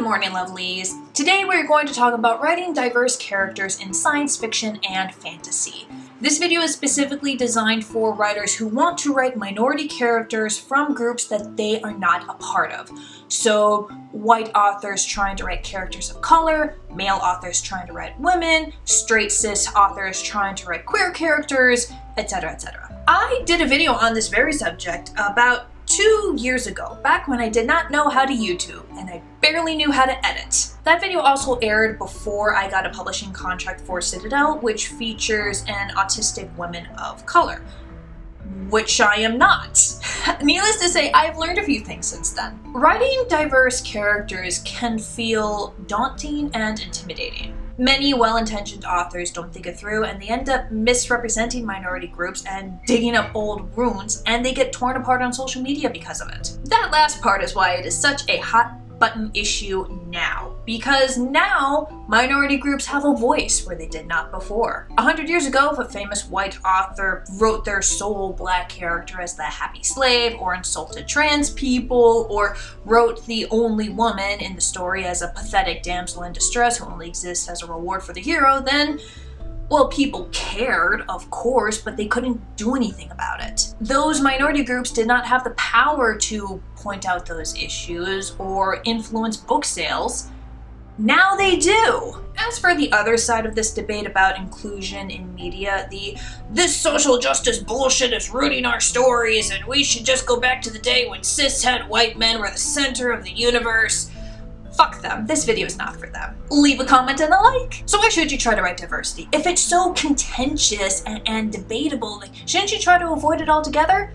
morning, lovelies. Today we're going to talk about writing diverse characters in science fiction and fantasy. This video is specifically designed for writers who want to write minority characters from groups that they are not a part of. So, white authors trying to write characters of color, male authors trying to write women, straight cis authors trying to write queer characters, etc., etc. I did a video on this very subject about 2 years ago, back when I did not know how to YouTube and I barely knew how to edit. That video also aired before I got a publishing contract for Citadel, which features an autistic woman of color, which I am not. Needless to say, I've learned a few things since then. Writing diverse characters can feel daunting and intimidating. Many well-intentioned authors don't think it through and they end up misrepresenting minority groups and digging up old wounds, and they get torn apart on social media because of it. That last part is why it is such a hot button issue now, because now minority groups have a voice where they did not before. 100 years ago, if a famous white author wrote their sole black character as the happy slave, or insulted trans people, or wrote the only woman in the story as a pathetic damsel in distress who only exists as a reward for the hero, then well, people cared, of course, but they couldn't do anything about it. Those minority groups did not have the power to point out those issues or influence book sales. Now they do! As for the other side of this debate about inclusion in media, this social justice bullshit is rooting our stories and we should just go back to the day when cishet white men were the center of the universe. Fuck them. This video is not for them. Leave a comment and a like. So why should you try to write diversity? If it's so contentious and debatable, shouldn't you try to avoid it altogether?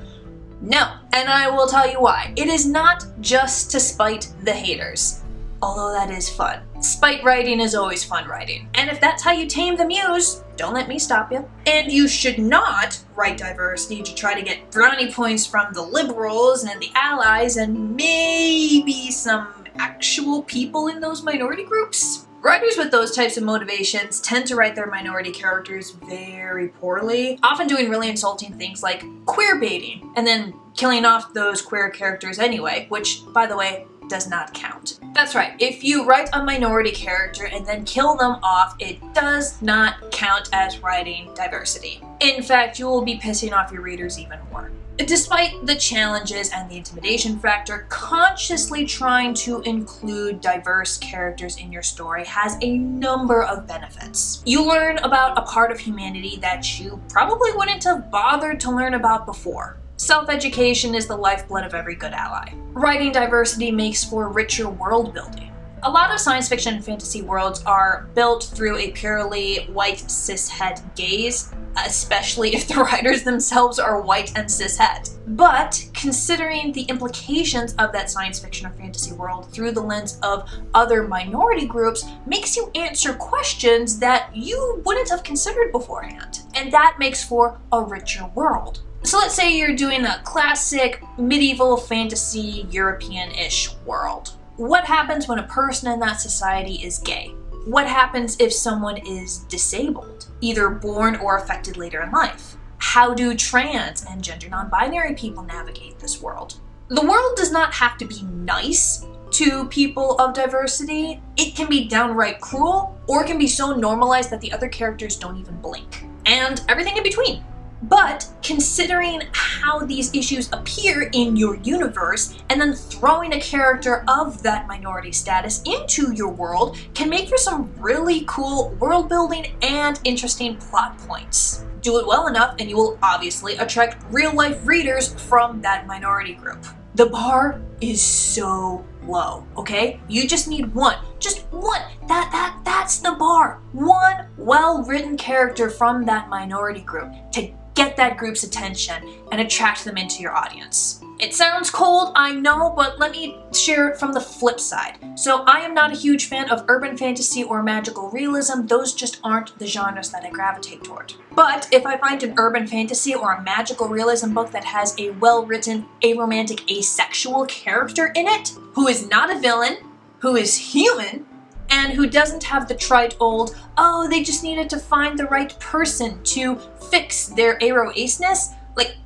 No, and I will tell you why. It is not just to spite the haters, although that is fun. Spite writing is always fun writing. And if that's how you tame the muse, don't let me stop you. And you should not write diversity to try to get brownie points from the liberals and the allies and maybe some actual people in those minority groups. Writers with those types of motivations tend to write their minority characters very poorly, often doing really insulting things like queerbaiting, and then killing off those queer characters anyway, which, by the way, does not count. That's right, if you write a minority character and then kill them off, it does not count as writing diversity. In fact, you will be pissing off your readers even more. Despite the challenges and the intimidation factor, consciously trying to include diverse characters in your story has a number of benefits. You learn about a part of humanity that you probably wouldn't have bothered to learn about before. Self-education is the lifeblood of every good ally. Writing diversity makes for richer world building. A lot of science fiction and fantasy worlds are built through a purely white cishet gaze, especially if the writers themselves are white and cishet. But considering the implications of that science fiction or fantasy world through the lens of other minority groups makes you answer questions that you wouldn't have considered beforehand. And that makes for a richer world. So let's say you're doing a classic medieval fantasy European-ish world. What happens when a person in that society is gay? What happens if someone is disabled, either born or affected later in life? How do trans and gender non-binary people navigate this world? The world does not have to be nice to people of diversity. It can be downright cruel, or it can be so normalized that the other characters don't even blink, and everything in between. But considering how these issues appear in your universe and then throwing a character of that minority status into your world can make for some really cool world building and interesting plot points. Do it well enough and you will obviously attract real life readers from that minority group. The bar is so low, okay? You just need one. Just one. That's the bar. One well-written character from that minority group to get that group's attention and attract them into your audience. It sounds cold, I know, but let me share it from the flip side. So I am not a huge fan of urban fantasy or magical realism. Those just aren't the genres that I gravitate toward. But if I find an urban fantasy or a magical realism book that has a well-written, aromantic, asexual character in it, who is not a villain, who is human, and who doesn't have the trite old, oh, they just needed to find the right person to fix their aro-aceness, like,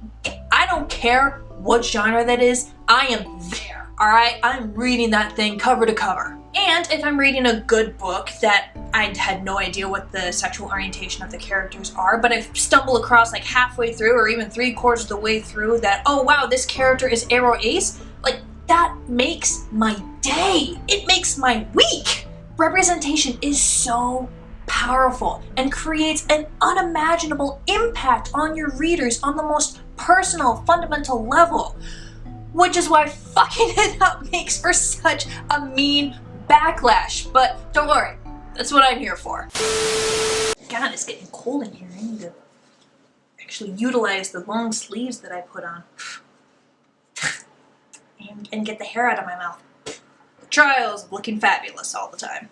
I don't care what genre that is, I am there, alright? I'm reading that thing cover to cover. And if I'm reading a good book that I had no idea what the sexual orientation of the characters are, but I stumble across like halfway through or even 3/4 of the way through that, oh wow, this character is aro ace, like that makes my day. It makes my week. Representation is so powerful and creates an unimaginable impact on your readers on the most personal, fundamental level. Which is why fucking it up makes for such a mean backlash. But don't worry, that's what I'm here for. God, it's getting cold in here. I need to actually utilize the long sleeves that I put on. And get the hair out of my mouth. The trials of looking fabulous all the time.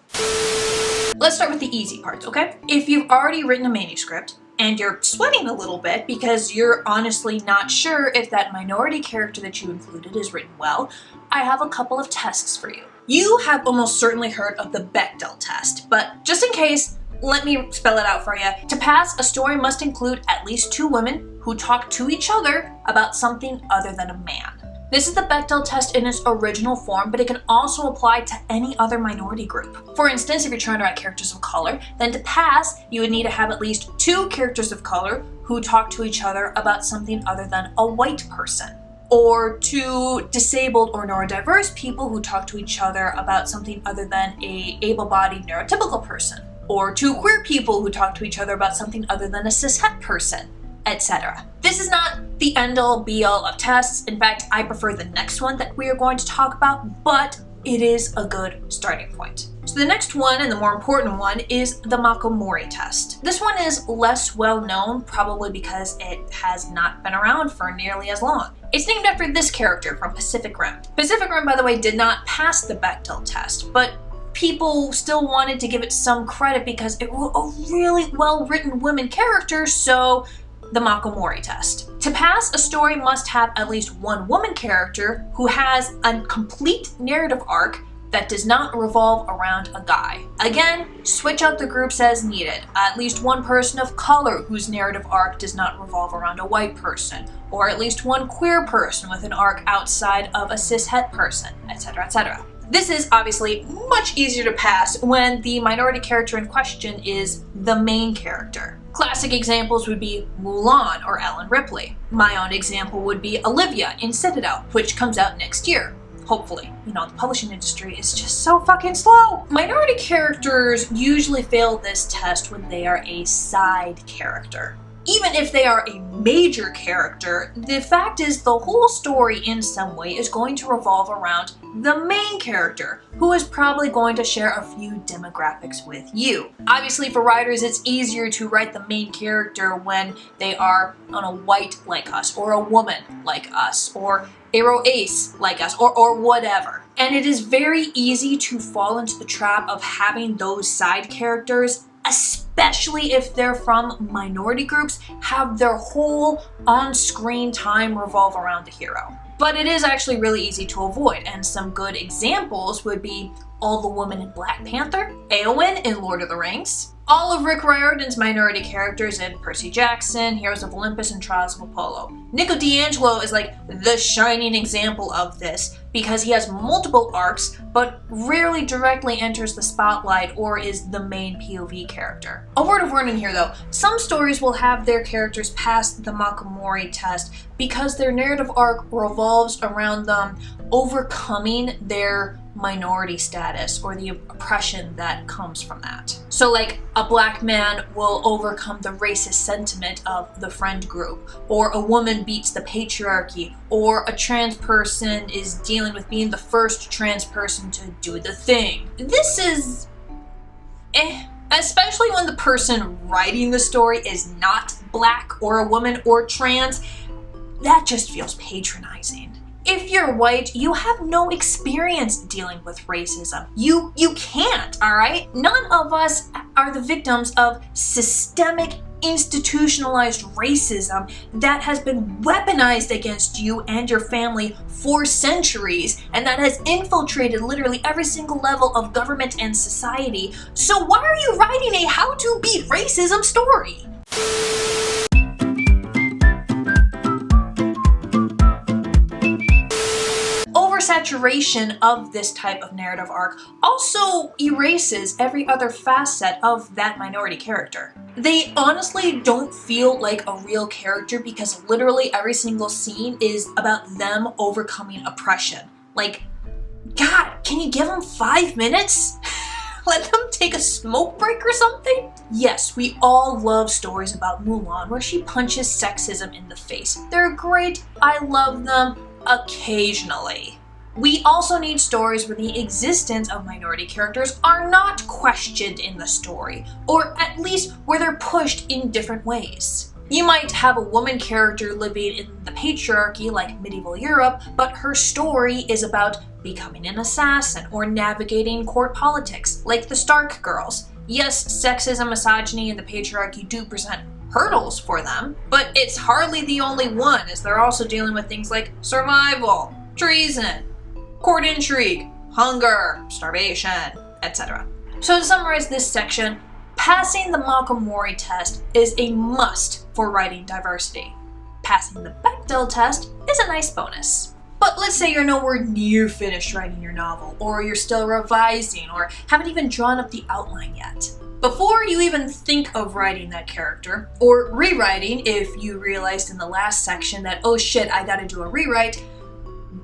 Let's start with the easy parts, okay? If you've already written a manuscript and you're sweating a little bit because you're honestly not sure if that minority character that you included is written well, I have a couple of tests for you. You have almost certainly heard of the Bechdel Test, but just in case, let me spell it out for you. To pass, a story must include at least 2 women who talk to each other about something other than a man. This is the Bechdel test in its original form, but it can also apply to any other minority group. For instance, if you're trying to write characters of color, then to pass, you would need to have at least 2 characters of color who talk to each other about something other than a white person. Or 2 disabled or neurodiverse people who talk to each other about something other than a able-bodied neurotypical person. Or 2 queer people who talk to each other about something other than a cis-het person, etc. This is not the end-all be-all of tests. In fact, I prefer the next one that we are going to talk about, but it is a good starting point. So the next one, and the more important one, is the Makomori Test. This one is less well known, probably because it has not been around for nearly as long. It's named after this character from Pacific Rim. Pacific Rim, by the way, did not pass the Bechdel test, but people still wanted to give it some credit because it was a really well-written women character, so the Makomori Test. To pass, a story must have at least 1 woman character who has a complete narrative arc that does not revolve around a guy. Again, switch out the groups as needed. At least 1 person of color whose narrative arc does not revolve around a white person, or at least 1 queer person with an arc outside of a cis-het person, etc., etc. This is obviously much easier to pass when the minority character in question is the main character. Classic examples would be Mulan or Ellen Ripley. My own example would be Olivia in Citadel, which comes out next year. Hopefully. You know, the publishing industry is just so fucking slow. Minority characters usually fail this test when they are a side character. Even if they are a major character, the fact is the whole story in some way is going to revolve around the main character, who is probably going to share a few demographics with you. Obviously for writers it's easier to write the main character when they are on a white like us, or a woman like us, or aro ace like us, or whatever. And it is very easy to fall into the trap of having those side characters, especially if they're from minority groups, have their whole on-screen time revolve around the hero. But it is actually really easy to avoid, and some good examples would be all the women in Black Panther, Éowyn in Lord of the Rings, all of Rick Riordan's minority characters in Percy Jackson, Heroes of Olympus, and Trials of Apollo. Nico D'Angelo is like the shining example of this because he has multiple arcs but rarely directly enters the spotlight or is the main POV character. A word of warning here though, some stories will have their characters pass the Makomori test because their narrative arc revolves around them overcoming their minority status or the oppression that comes from that. So like a black man will overcome the racist sentiment of the friend group, or a woman beats the patriarchy, or a trans person is dealing with being the first trans person to do the thing. This is especially when the person writing the story is not black or a woman or trans. That just feels patronizing. If you're white, you have no experience dealing with racism. You can't, all right? None of us are the victims of systemic, institutionalized racism that has been weaponized against you and your family for centuries, and that has infiltrated literally every single level of government and society. So why are you writing a how to beat racism story? saturation of this type of narrative arc also erases every other facet of that minority character. They honestly don't feel like a real character because literally every single scene is about them overcoming oppression. Like, God, can you give them 5 minutes? Let them take a smoke break or something? Yes, we all love stories about Mulan where she punches sexism in the face. They're great, I love them occasionally. We also need stories where the existence of minority characters are not questioned in the story, or at least where they're pushed in different ways. You might have a woman character living in the patriarchy like medieval Europe, but her story is about becoming an assassin or navigating court politics, like the Stark girls. Yes, sexism, misogyny, and the patriarchy do present hurdles for them, but it's hardly the only one, as they're also dealing with things like survival, treason, court intrigue, hunger, starvation, etc. So to summarize this section, passing the Makomori test is a must for writing diversity. Passing the Bechdel test is a nice bonus. But let's say you're nowhere near finished writing your novel, or you're still revising, or haven't even drawn up the outline yet. Before you even think of writing that character, or rewriting if you realized in the last section that, oh shit, I gotta do a rewrite,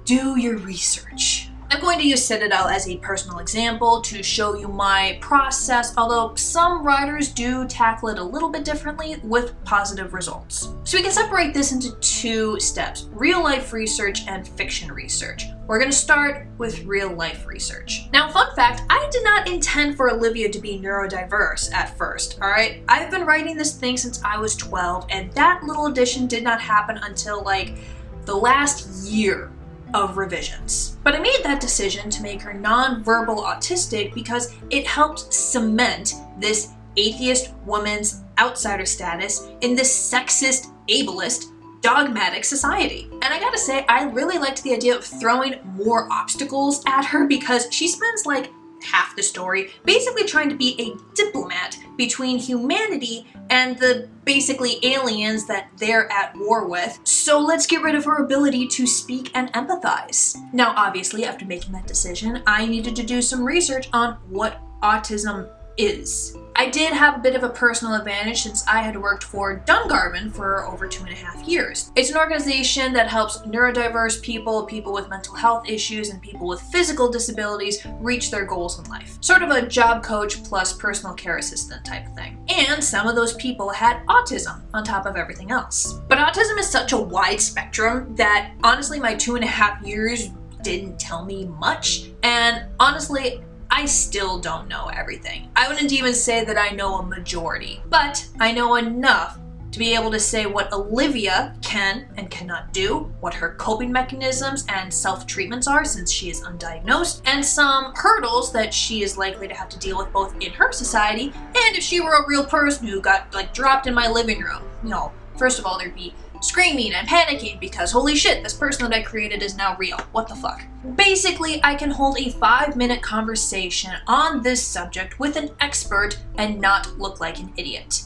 do your research. I'm going to use Citadel as a personal example to show you my process, although some writers do tackle it a little bit differently with positive results. So we can separate this into 2 steps, real life research and fiction research. We're going to start with real life research. Now, fun fact, I did not intend for Olivia to be neurodiverse at first, alright? I've been writing this thing since I was 12, and that little addition did not happen until like the last year of revisions. But I made that decision to make her non-verbal autistic because it helped cement this atheist woman's outsider status in this sexist, ableist, dogmatic society. And I gotta say, I really liked the idea of throwing more obstacles at her because she spends like half the story basically trying to be a diplomat between humanity and the basically aliens that they're at war with. So let's get rid of her ability to speak and empathize. Now, obviously, after making that decision, I needed to do some research on what autism is. I did have a bit of a personal advantage since I had worked for Dungarvan for over 2.5 years. It's an organization that helps neurodiverse people, people with mental health issues, and people with physical disabilities reach their goals in life. Sort of a job coach plus personal care assistant type of thing. And some of those people had autism on top of everything else. But autism is such a wide spectrum that honestly my 2.5 years didn't tell me much, and honestly, I still don't know everything. I wouldn't even say that I know a majority, but I know enough to be able to say what Olivia can and cannot do, what her coping mechanisms and self-treatments are since she is undiagnosed, and some hurdles that she is likely to have to deal with both in her society and if she were a real person who got like dropped in my living room. You know, first of all, there'd be screaming and panicking because holy shit, this person that I created is now real. What the fuck? Basically, I can hold a 5-minute conversation on this subject with an expert and not look like an idiot.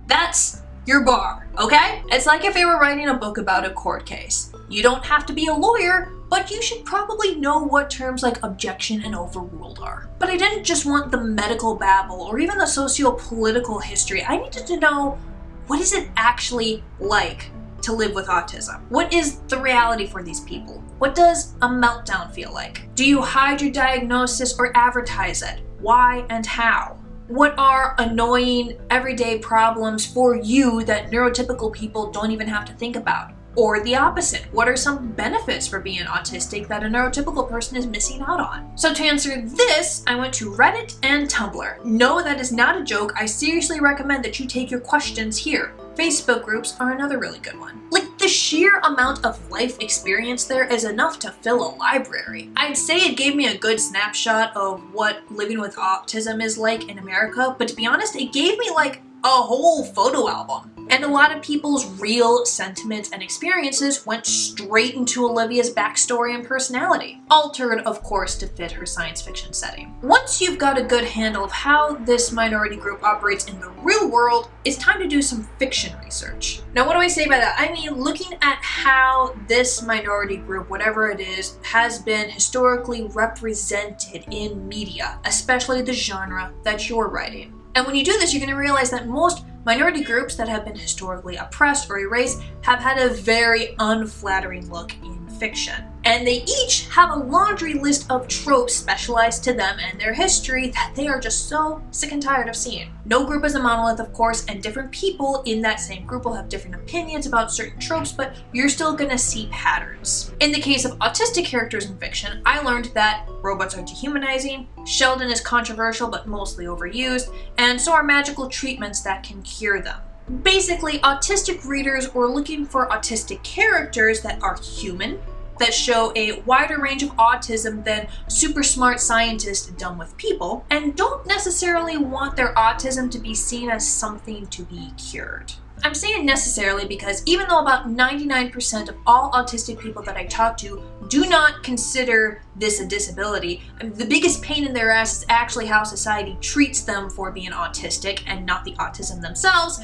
That's your bar, okay? It's like if you were writing a book about a court case. You don't have to be a lawyer, but you should probably know what terms like objection and overruled are. But I didn't just want the medical babble or even the socio-political history. I needed to know, what is it actually like to live with autism? What is the reality for these people? What does a meltdown feel like? Do you hide your diagnosis or advertise it? Why and how? What are annoying everyday problems for you that neurotypical people don't even have to think about? Or the opposite, what are some benefits for being autistic that a neurotypical person is missing out on? So to answer this, I went to Reddit and Tumblr. No, that is not a joke. I seriously recommend that you take your questions here. Facebook groups are another really good one. Like, the sheer amount of life experience there is enough to fill a library. I'd say it gave me a good snapshot of what living with autism is like in America, but to be honest, it gave me like a whole photo album. And a lot of people's real sentiments and experiences went straight into Olivia's backstory and personality, altered, of course, to fit her science fiction setting. Once you've got a good handle of how this minority group operates in the real world, it's time to do some fiction research. Now, what do I say by that? I mean, looking at how this minority group, whatever it is, has been historically represented in media, especially the genre that you're writing. And when you do this, you're going to realize that most minority groups that have been historically oppressed or erased have had a very unflattering look in fiction. And they each have a laundry list of tropes specialized to them and their history that they are just so sick and tired of seeing. No group is a monolith, of course, and different people in that same group will have different opinions about certain tropes, but you're still gonna see patterns. In the case of autistic characters in fiction, I learned that robots are dehumanizing, Sheldon is controversial but mostly overused, and so are magical treatments that can cure them. Basically, autistic readers were looking for autistic characters that are human, that show a wider range of autism than super smart scientists done with people, and don't necessarily want their autism to be seen as something to be cured. I'm saying necessarily because even though about 99% of all autistic people that I talk to do not consider this a disability, the biggest pain in their ass is actually how society treats them for being autistic and not the autism themselves.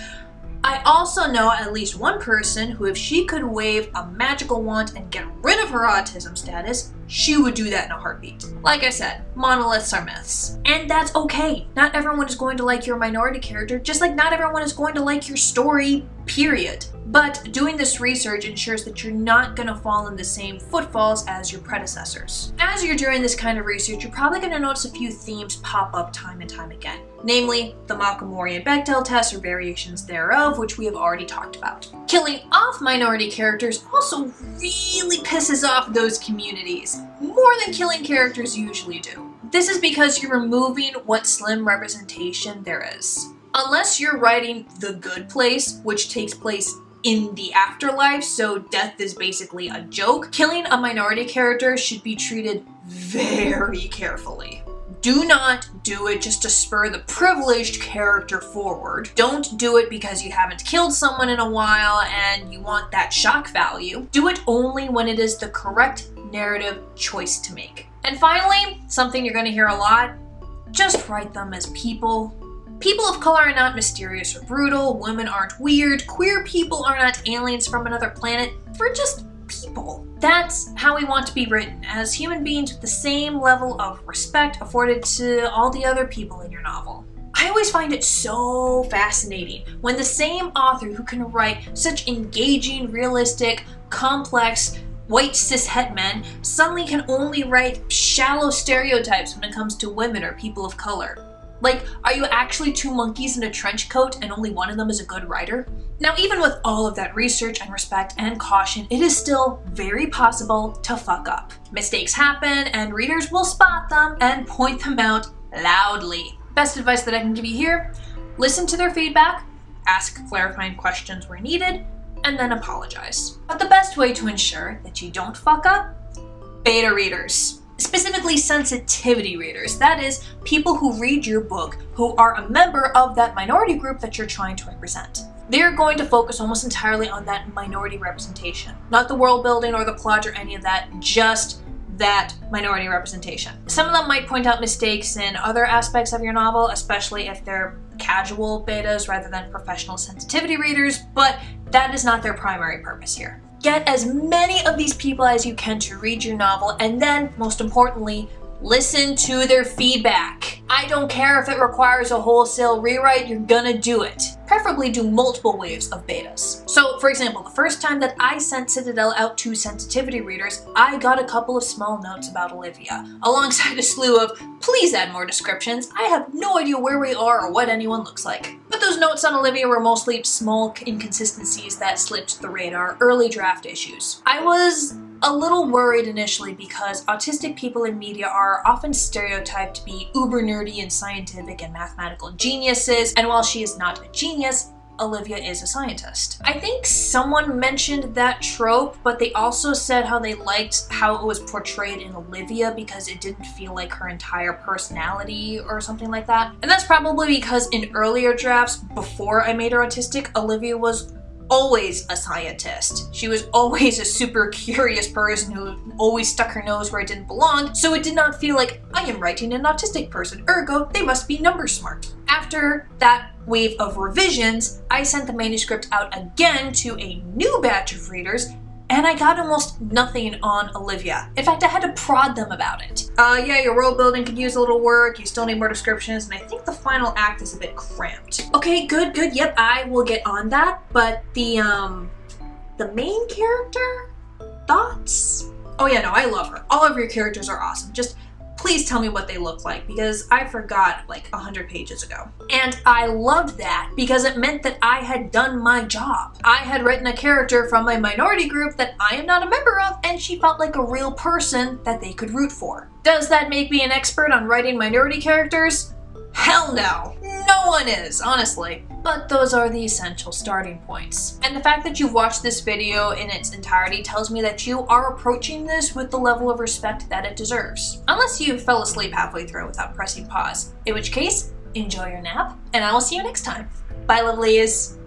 I also know at least one person who, if she could wave a magical wand and get rid of her autism status, she would do that in a heartbeat. Like I said, monoliths are myths. And that's okay. Not everyone is going to like your minority character, just like not everyone is going to like your story, period. But doing this research ensures that you're not going to fall in the same footfalls as your predecessors. As you're doing this kind of research, you're probably going to notice a few themes pop up time and time again. Namely, the Makomori and Bechdel Test or variations thereof, which we have already talked about. Killing off minority characters also really pisses off those communities, more than killing characters usually do. This is because you're removing what slim representation there is. Unless you're writing The Good Place, which takes place in the afterlife, so death is basically a joke, killing a minority character should be treated very carefully. Do not do it just to spur the privileged character forward. Don't do it because you haven't killed someone in a while and you want that shock value. Do it only when it is the correct narrative choice to make. And finally, something you're going to hear a lot, just write them as people. People of color are not mysterious or brutal, women aren't weird, queer people are not aliens from another planet, we're just people. That's how we want to be written, as human beings with the same level of respect afforded to all the other people in your novel. I always find it so fascinating when the same author who can write such engaging, realistic, complex, white cis-het men suddenly can only write shallow stereotypes when it comes to women or people of color. Like, are you actually two monkeys in a trench coat and only one of them is a good writer? Now, even with all of that research and respect and caution, it is still very possible to fuck up. Mistakes happen and readers will spot them and point them out loudly. Best advice that I can give you here, listen to their feedback, ask clarifying questions where needed, and then apologize. But the best way to ensure that you don't fuck up? Beta readers. Specifically sensitivity readers, that is, people who read your book who are a member of that minority group that you're trying to represent. They're going to focus almost entirely on that minority representation, not the world building or the plot or any of that, just that minority representation. Some of them might point out mistakes in other aspects of your novel, especially if they're casual betas rather than professional sensitivity readers, but that is not their primary purpose here. Get as many of these people as you can to read your novel, and then, most importantly, listen to their feedback. I don't care if it requires a wholesale rewrite, you're gonna do it. Preferably do multiple waves of betas. So, for example, the first time that I sent Citadel out to sensitivity readers, I got a couple of small notes about Olivia, alongside a slew of, please add more descriptions, I have no idea where we are or what anyone looks like. But those notes on Olivia were mostly small inconsistencies that slipped the radar, early draft issues. I was a little worried initially because autistic people in media are often stereotyped to be uber nerdy and scientific and mathematical geniuses, and while she is not a genius, Olivia is a scientist. I think someone mentioned that trope, but they also said how they liked how it was portrayed in Olivia because it didn't feel like her entire personality or something like that. And that's probably because in earlier drafts, before I made her autistic, Olivia was always a scientist. She was always a super curious person who always stuck her nose where it didn't belong, so it did not feel like I am writing an autistic person, ergo they must be number smart. After that wave of revisions, I sent the manuscript out again to a new batch of readers, and I got almost nothing on Olivia. In fact, I had to prod them about it. Yeah, your world building could use a little work, you still need more descriptions, and I think the final act is a bit cramped. Okay, good, yep, I will get on that, but the main character? Thoughts? Oh yeah, no, I love her. All of your characters are awesome. Just please tell me what they look like, because I forgot like 100 pages ago. And I loved that because it meant that I had done my job. I had written a character from my minority group that I am not a member of, and she felt like a real person that they could root for. Does that make me an expert on writing minority characters? Hell no. No one is, honestly. But those are the essential starting points. And the fact that you've watched this video in its entirety tells me that you are approaching this with the level of respect that it deserves. Unless you fell asleep halfway through without pressing pause, in which case, enjoy your nap, and I will see you next time. Bye, lovelies.